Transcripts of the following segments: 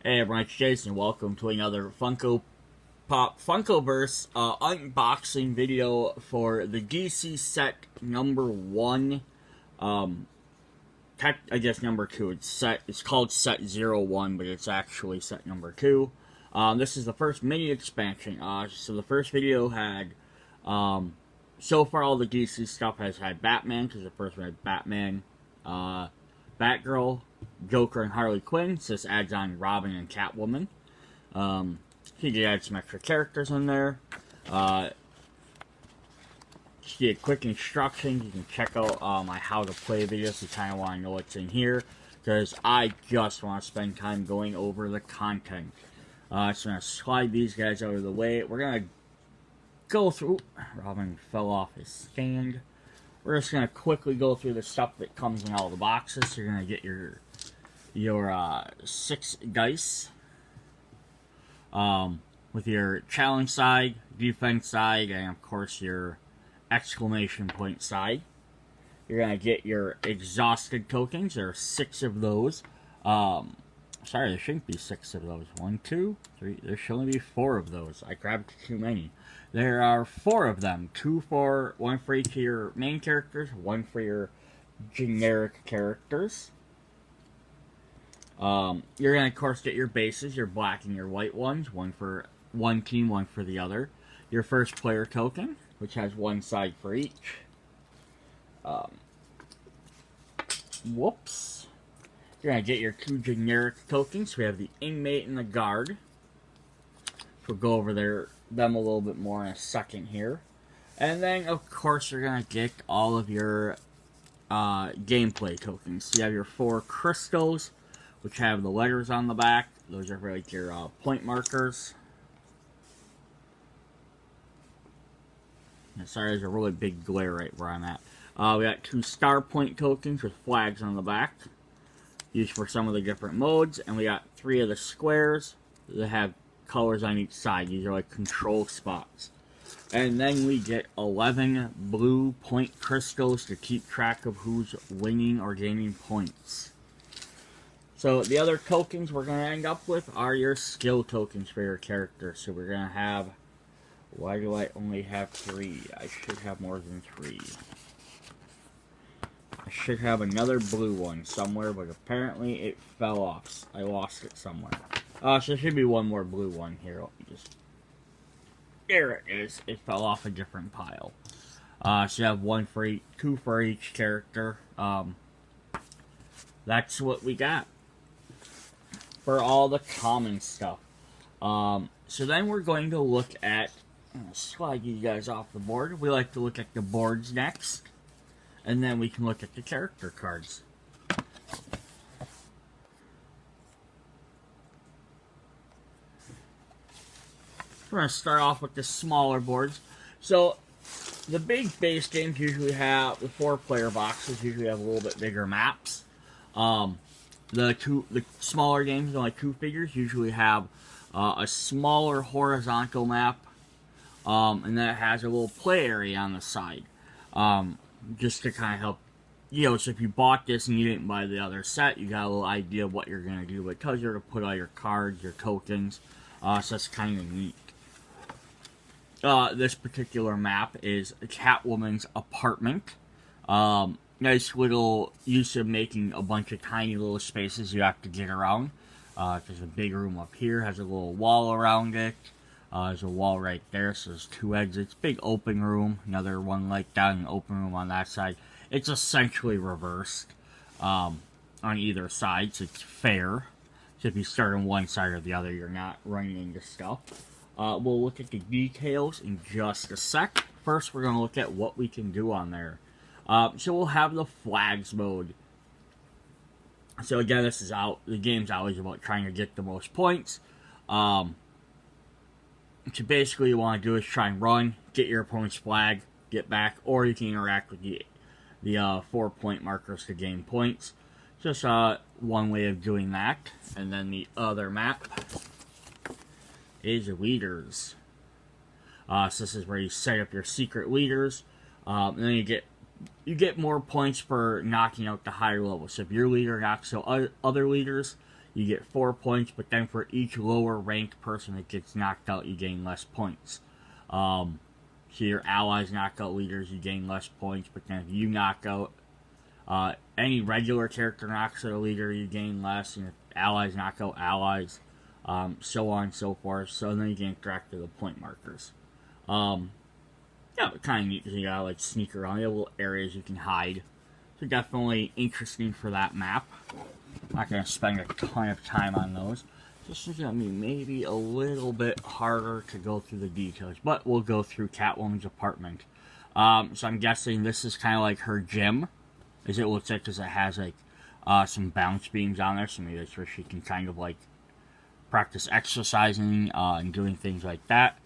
Hey everyone, it's Jason. Welcome to another Funkoverse unboxing video for the DC set number 1. I guess number 2. It's called set 01, but it's actually set number 2. This is the first mini expansion. So the first video had, so far all the DC stuff has had Batman, because the first one had Batman, Batgirl, Joker, and Harley Quinn. So this adds on Robin and Catwoman. You can add some extra characters in there. Just get quick instructions. You can check out my how to play videos if you kind of want to know what's in here, because I just want to spend time going over the content. So I'm going to slide these guys out of the way. We're going to go through... Robin fell off his stand. We're just going to quickly go through the stuff that comes in all the boxes. So you're going to get your 6 dice. With your challenge side, defense side, and of course your exclamation point side. You're going to get your exhausted tokens. There are 6 of those. Sorry, there shouldn't be 6 of those. 1, 2, 3. There should only be 4 of those. I grabbed too many. There are 4 of them. 1 for each of your main characters, 1 for your generic characters. You're going to, of course, get your bases, your black and your white ones. 1 for one team, 1 for the other. Your first player token, which has 1 side for each. Whoops. You're going to get your 2 generic tokens. We have the inmate and the guard. We'll go over them a little bit more in a second here. And then, of course, you're going to get all of your gameplay tokens. So you have your 4 crystals, which have the letters on the back. Those are like your point markers. And sorry, there's a really big glare right where I'm at. We got 2 star point tokens with flags on the back, used for some of the different modes. And we got 3 of the squares that have colors on each side. These are like control spots. And then we get 11 blue point crystals to keep track of who's winning or gaining points. So the other tokens we're going to end up with are your skill tokens for your character. So we're going to have... Why do I only have 3? I should have more than 3. I should have another blue one somewhere, but apparently it fell off. I lost it somewhere. So there should be one more blue one here. Let me just... There it is. It fell off a different pile. So you have 1 for each, 2 for each character. That's what we got for all the common stuff. So then we're going to look at... I'm going to slide you guys off the board. We like to look at the boards next. And then we can look at the character cards. We're going to start off with the smaller boards. So, the big base games usually have, the 4-player boxes usually have a little bit bigger maps. The smaller games, like 2 figures, usually have a smaller horizontal map. And then it has a little play area on the side. Just to kind of help, so if you bought this and you didn't buy the other set, you got a little idea of what you're going to do. It tells you where to put all your cards, your tokens, so that's kind of neat. This particular map is Catwoman's apartment. Nice little use of making a bunch of tiny little spaces you have to get around. There's a big room up here, has a little wall around it. There's a wall right there, so there's 2 exits. Big open room, another one like that, an open room on that side. It's essentially reversed on either side, so it's fair. So if you start on one side or the other, you're not running into stuff. We'll look at the details in just a sec. First, we're going to look at what we can do on there. So we'll have the flags mode. So again, this is out. The game's always about trying to get the most points. So basically, you want to do is try and run, get your opponent's flag, get back, or you can interact with the 4-point markers to gain points. Just one way of doing that. And then the other map is leaders. So this is where you set up your secret leaders, and then you get more points for knocking out the higher levels. So if your leader knocks out other leaders, you get 4 points, but then for each lower ranked person that gets knocked out, you gain less points. So your allies knockout leaders, you gain less points, but then if you knock out any regular character knocks out a leader, you gain less, and if allies knock out allies, so on and so forth. So then you can interact with the point markers. Yeah, but kind of neat because you gotta like sneak around. You have little areas you can hide. So definitely interesting for that map. Not gonna spend a ton of time on those. Just gonna be maybe a little bit harder to go through the details, but we'll go through Catwoman's apartment. So I'm guessing this is kind of like her gym, as it looks like, because it has like some bounce beams on there. So maybe that's where she can kind of like practice exercising and doing things like that.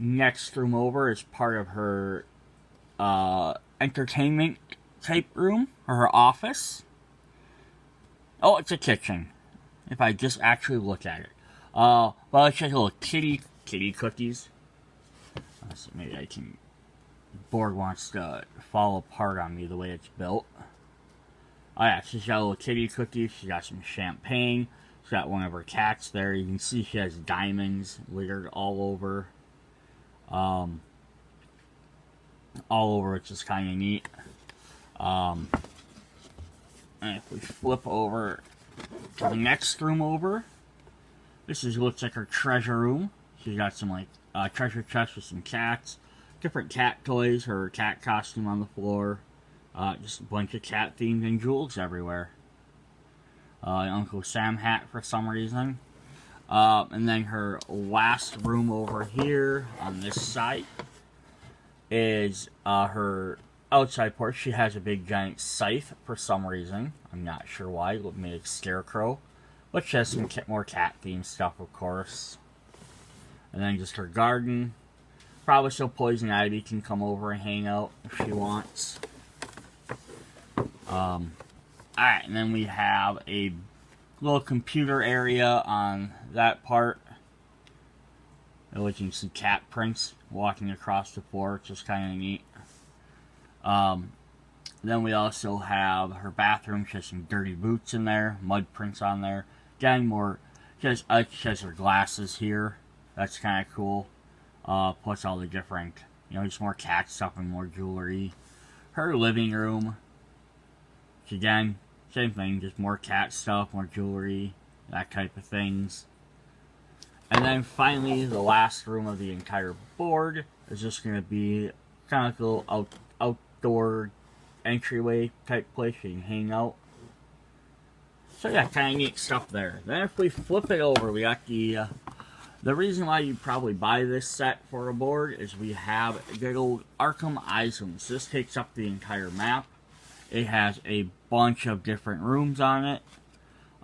Next room over is part of her entertainment type room, or her office. Oh, it's a kitchen, if I just actually look at it. Well, it's just little kitty cookies. So maybe I can... The board wants to fall apart on me the way it's built. Oh yeah, she's got little kitty cookies, she's got some champagne, she's got one of her cats there. You can see she has diamonds littered all over. Which is kind of neat. And if we flip over to the next room over, this looks like her treasure room. She's got some like treasure chest with some cats, different cat toys, her cat costume on the floor, just a bunch of cat themes and jewels everywhere. An Uncle Sam hat for some reason. And then her last room over here on this side is her outside porch. She has a big giant scythe for some reason. I'm not sure why. It made a Scarecrow. But she has some more cat themed stuff, of course. And then just her garden. Probably so Poison Ivy can come over and hang out if she wants. Alright, and then we have a little computer area on that part. You can see cat prints walking across the floor, which is kind of neat. Then we also have her bathroom. She has some dirty boots in there, mud prints on there. Again, more, she has her glasses here. That's kind of cool. Plus all the different, just more cat stuff and more jewelry. Her living room, which again, same thing, just more cat stuff, more jewelry, that type of things. And then finally, the last room of the entire board is just going to be kind of like a little outdoor entryway type place you can hang out. So yeah, kind of neat stuff there. Then if we flip it over, we got the reason why you probably buy this set for a board is we have good old Arkham Items. This takes up the entire map. It has a bunch of different rooms on it.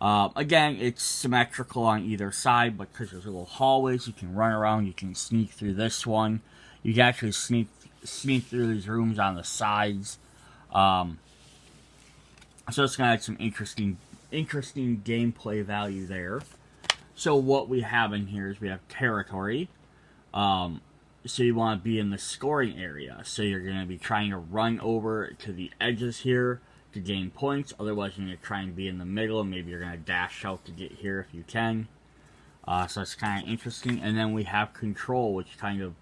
Again, it's symmetrical on either side, but because there's little hallways, you can run around, you can sneak through this one. You can actually sneak through these rooms on the sides. So it's going to have some interesting gameplay value there. So what we have in here is we have territory. So you want to be in the scoring area. So you're going to be trying to run over to the edges here to gain points. Otherwise, you're going to try and be in the middle, and maybe you're going to dash out to get here if you can. So it's kind of interesting. And then we have control, which kind of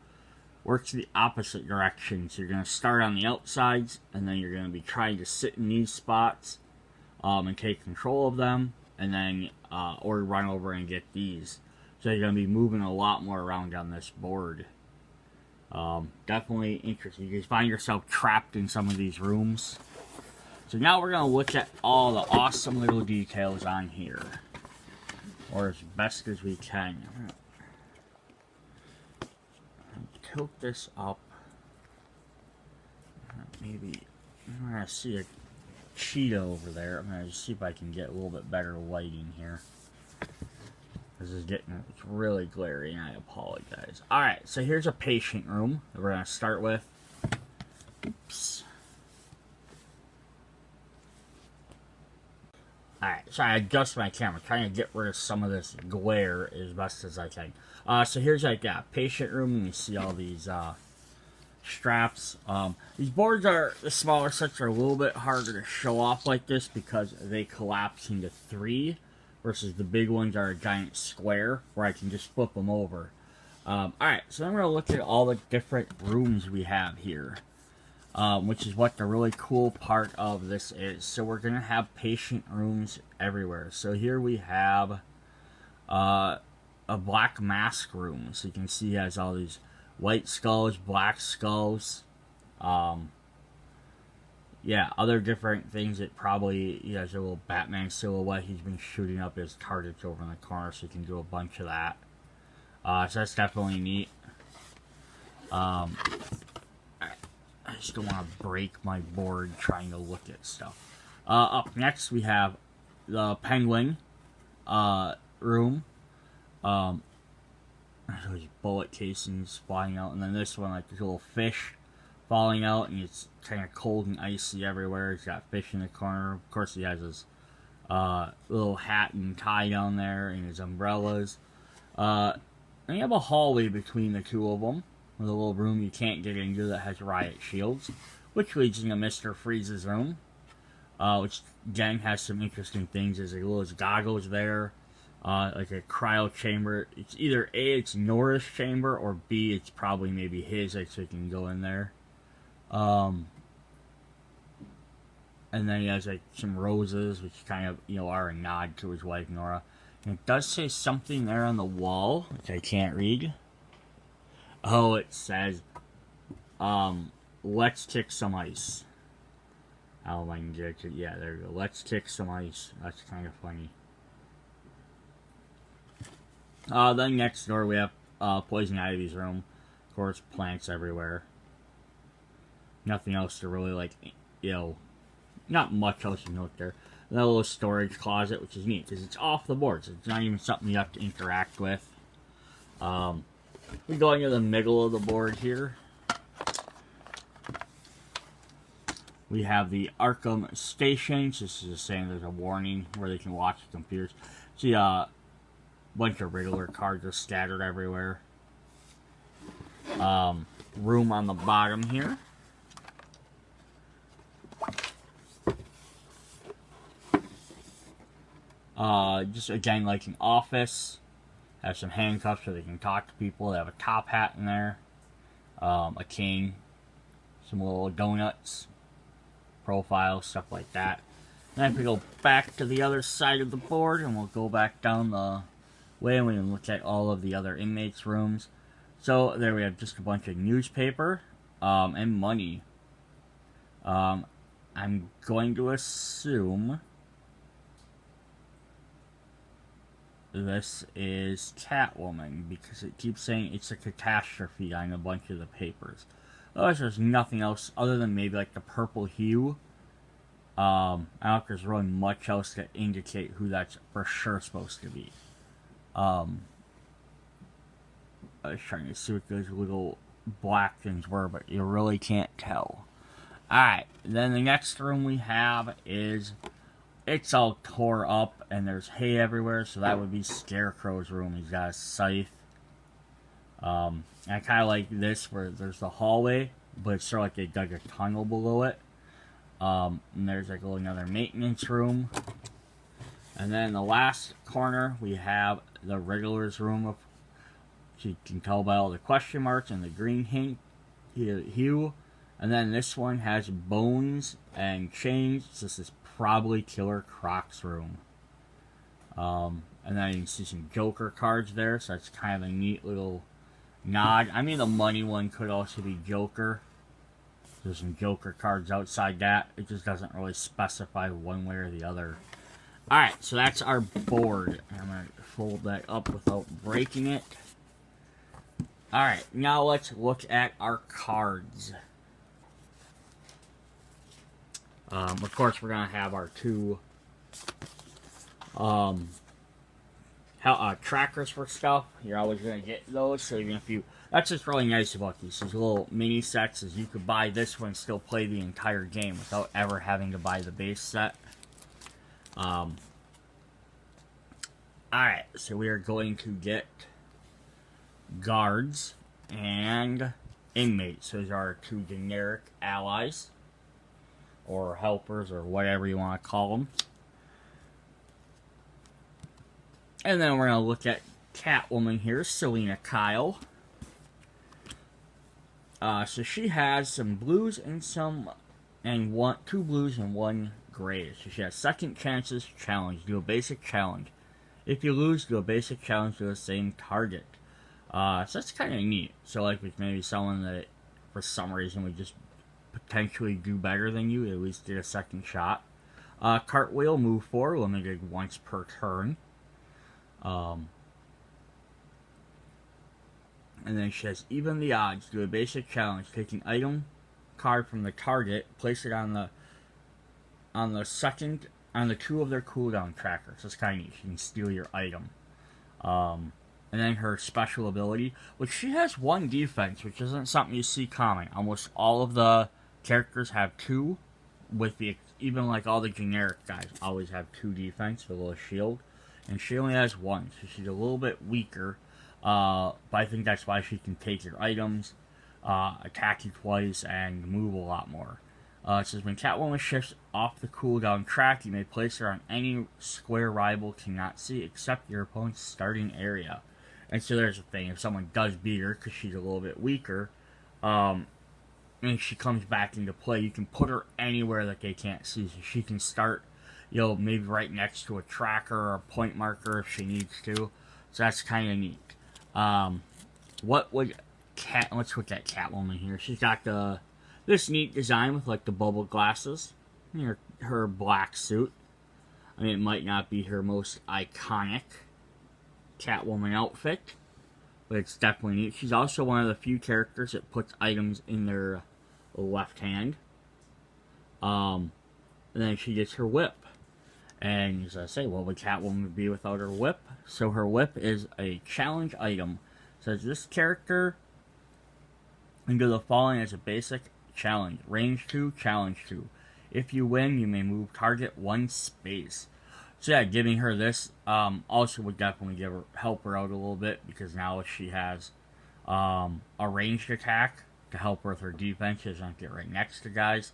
works the opposite direction. So you're going to start on the outsides, and then you're going to be trying to sit in these spots and take control of them, and then or run over and get these. So you're going to be moving a lot more around on this board. Definitely interesting. You guys find yourself trapped in some of these rooms. So now we're going to look at all the awesome little details on here. Or as best as we can. I'm going to tilt this up. Maybe I'm going to see a cheetah over there. I'm going to see if I can get a little bit better lighting here. This is it's really glary, and I apologize. Alright, so here's a patient room that we're going to start with. Oops. Alright, so I adjust my camera, trying to get rid of some of this glare as best as I can. So here's like a patient room, and you see all these straps. These boards are, the smaller sets are a little bit harder to show off like this because they collapse into 3 versus the big ones are a giant square where I can just flip them over. Alright, so I'm going to look at all the different rooms we have here, which is what the really cool part of this is. So we're going to have patient rooms everywhere. So here we have a black mask room. So you can see it has all these white skulls, black skulls, yeah, other different things that probably, he has a little Batman silhouette he's been shooting up his targets over in the corner, so you can do a bunch of that. So that's definitely neat. I just don't want to break my board trying to look at stuff. Up next we have the Penguin room. Those bullet casings flying out, and then this one, like this little fish falling out, and it's kind of cold and icy everywhere. He's got fish in the corner. Of course, he has his little hat and tie down there, and his umbrellas. And you have a hallway between the two of them, with a little room you can't get into that has riot shields, which leads into Mr. Freeze's room, which again has some interesting things. There's like little goggles there, like a cryo chamber. It's either A, it's Nora's chamber, or B, it's probably maybe his, like, so he can go in there. And then he has like some roses, which kind of, you know, are a nod to his wife Nora. And it does say something there on the wall, which I can't read. Oh, it says, let's kick some ice. Oh, I can get it. Yeah, there we go. Let's kick some ice. That's kind of funny. Then next door we have Poison Ivy's room. Of course, plants everywhere. Nothing else to really, like, you know, not much else to note there. And that little storage closet, which is neat, because it's off the board, so it's not even something you have to interact with. We go into the middle of the board here. We have the Arkham Stations. This is just saying there's a warning where they can watch the computers. See, bunch of Riddler cards are scattered everywhere. Room on the bottom here. Just again like an office. Have some handcuffs so they can talk to people. They have a top hat in there. A king. Some little donuts. Profiles, stuff like that. Then if we go back to the other side of the board, and we'll go back down the way, and we can look at all of the other inmates' rooms. So there we have just a bunch of newspaper and money. I'm going to assume this is Catwoman, because it keeps saying it's a catastrophe on a bunch of the papers. Otherwise, there's nothing else other than maybe like the purple hue. I don't know if there's really much else to indicate who that's for sure supposed to be. I was trying to see what those little black things were, but you really can't tell. Alright, then the next room we have is, it's all tore up and there's hay everywhere, so that would be Scarecrow's room. He's got a scythe. I kind of like this where there's the hallway, but it's sort of like they dug a tunnel below it. And there's like another maintenance room. And then in the last corner, we have the Riddler's room. So you can tell by all the question marks and the green hue. And then this one has bones and chains. This is probably Killer Croc's room. And then you can see some Joker cards there, so that's kind of a neat little nod. I mean, the money one could also be Joker. There's some Joker cards outside that. It just doesn't really specify one way or the other. Alright, so that's our board. I'm going to fold that up without breaking it. Alright, now let's look at our cards. Of course, we're going to have our two trackers for stuff. You're always going to get those, so even if you... That's just really nice about these little mini sets, is you could buy this one and still play the entire game without ever having to buy the base set. Alright, so we are going to get guards and inmates. Those are our two generic allies, or helpers, or whatever you want to call them. And then we're going to look at Catwoman here, Selena Kyle. So she has some blues and two blues and one gray. So she has second chances challenge. Do a basic challenge. If you lose, do a basic challenge to the same target. So that's kind of neat. So like with maybe someone that for some reason would just potentially do better than you, at least get a second shot. Cartwheel, move forward, limited once per turn. And then she has even the odds. Do a basic challenge. Take an item card from the target, place it on the two of their cooldown trackers. That's kind of neat. She can steal your item. And then her special ability, which she has one defense, which isn't something you see common. Almost all of the characters have two, even like all the generic guys always have two defense with a little shield, and she only has one, so she's a little bit weaker. But I think that's why she can take your items, attack you twice, and move a lot more. It says when Catwoman shifts off the cooldown track, you may place her on any square rival cannot see except your opponent's starting area. And so there's the thing, if someone does beat her because she's a little bit weaker, and she comes back into play, you can put her anywhere that they can't see. So she can start, maybe right next to a tracker or a point marker if she needs to. So that's kind of neat. Let's look at Catwoman here. She's got this neat design with like the bubble glasses, her black suit. I mean, it might not be her most iconic Catwoman outfit, but it's definitely neat. She's also one of the few characters that puts items in their left hand. And then she gets her whip. And as I say, what would Catwoman be without her whip? So her whip is a challenge item. It says this character can do the following as a basic challenge. Range 2, challenge 2. If you win, you may move target 1 space. So yeah, giving her this also would definitely help her out a little bit, because now she has a ranged attack to help her with her defense. She doesn't get right next to guys.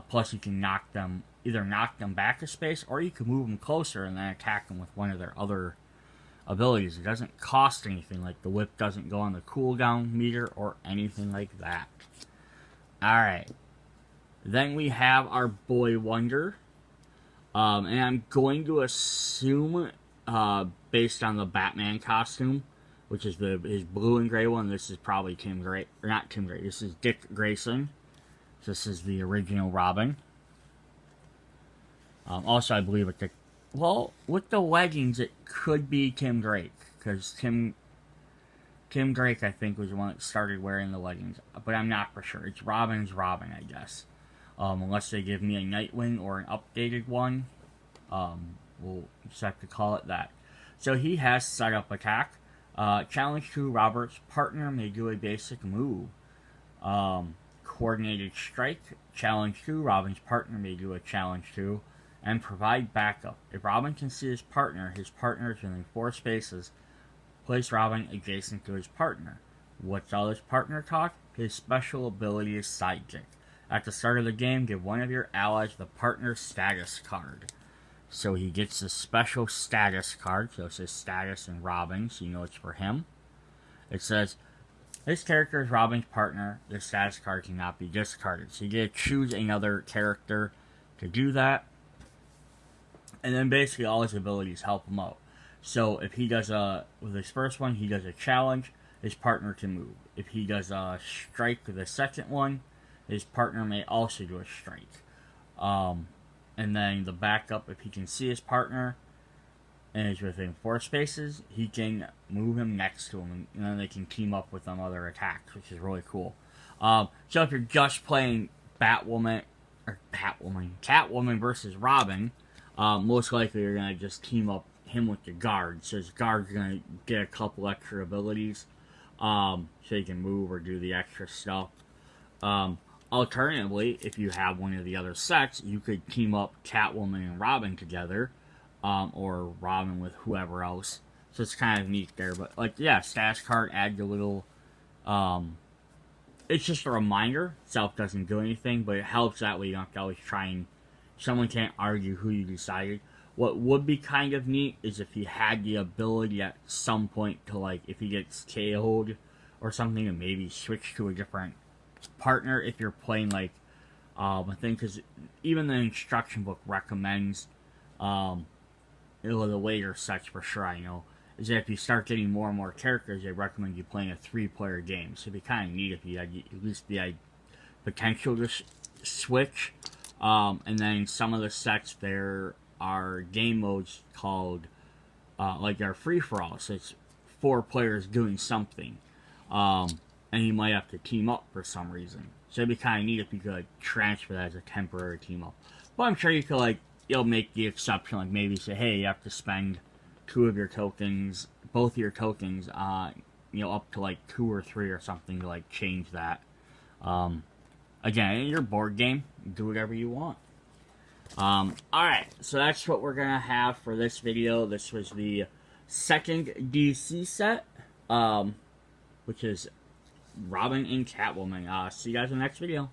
Plus you can either knock them back a space, or you can move them closer and then attack them with one of their other abilities. It doesn't cost anything, like the whip doesn't go on the cooldown meter or anything like that. Alright. Then we have our Boy Wonder. And I'm going to assume, based on the Batman costume, which is his blue and gray one, this is probably this is Dick Grayson. This is the original Robin. Also, I believe with the leggings, it could be Tim Drake, because Tim Drake, I think, was the one that started wearing the leggings, but I'm not for sure. It's Robin, I guess. Unless they give me a Nightwing or an updated one, we'll just have to call it that. So he has setup attack. Challenge 2, Robert's partner may do a basic move. Coordinated strike. Challenge 2, Robin's partner may do a challenge 2. And provide backup. If Robin can see his partner is within 4 spaces. Place Robin adjacent to his partner. What's all his partner talk? His special ability is Sidekick. At the start of the game, give one of your allies the partner status card. So he gets a special status card. So it says status and Robin, so you know it's for him. It says, this character is Robin's partner. This status card cannot be discarded. So you get to choose another character to do that. And then basically all his abilities help him out. So if he does with his first one, he does a challenge, his partner can move. If he does a strike with the second one, his partner may also do a strike. And then the backup, if he can see his partner and is within 4 spaces, he can move him next to him, and then they can team up with some other attacks, which is really cool. So if you're just playing Catwoman versus Robin, most likely you're going to just team up him with the guard. So his guard's going to get a couple extra abilities, so he can move or do the extra stuff. Alternatively, if you have one of the other sets, you could team up Catwoman and Robin together, or Robin with whoever else. So it's kind of neat there. But, status card, add a little, it's just a reminder. Itself doesn't do anything, but it helps that way. You don't have to always try and, someone can't argue who you decided. What would be kind of neat is if you had the ability at some point to, like, if he gets KO'd or something, and maybe switch to a different partner if you're playing, like, I think, because even the instruction book recommends, the later sets for sure, I know, is that if you start getting more and more characters, they recommend you playing a 3-player game. So it'd be kind of neat if you had at least the potential to switch. And then some of the sets, there are game modes called, like, our free-for-all. So it's 4 players doing something. And you might have to team up for some reason. So it'd be kind of neat if you could transfer that as a temporary team up. But I'm sure you could, like, make the exception, like maybe say, hey, you have to spend 2 of your tokens, both of your tokens, up to like 2 or 3 or something to like change that. Again, in your board game, do whatever you want. Alright, so that's what we're gonna have for this video. This was the second DC set, which is Robin and Catwoman. See you guys in the next video.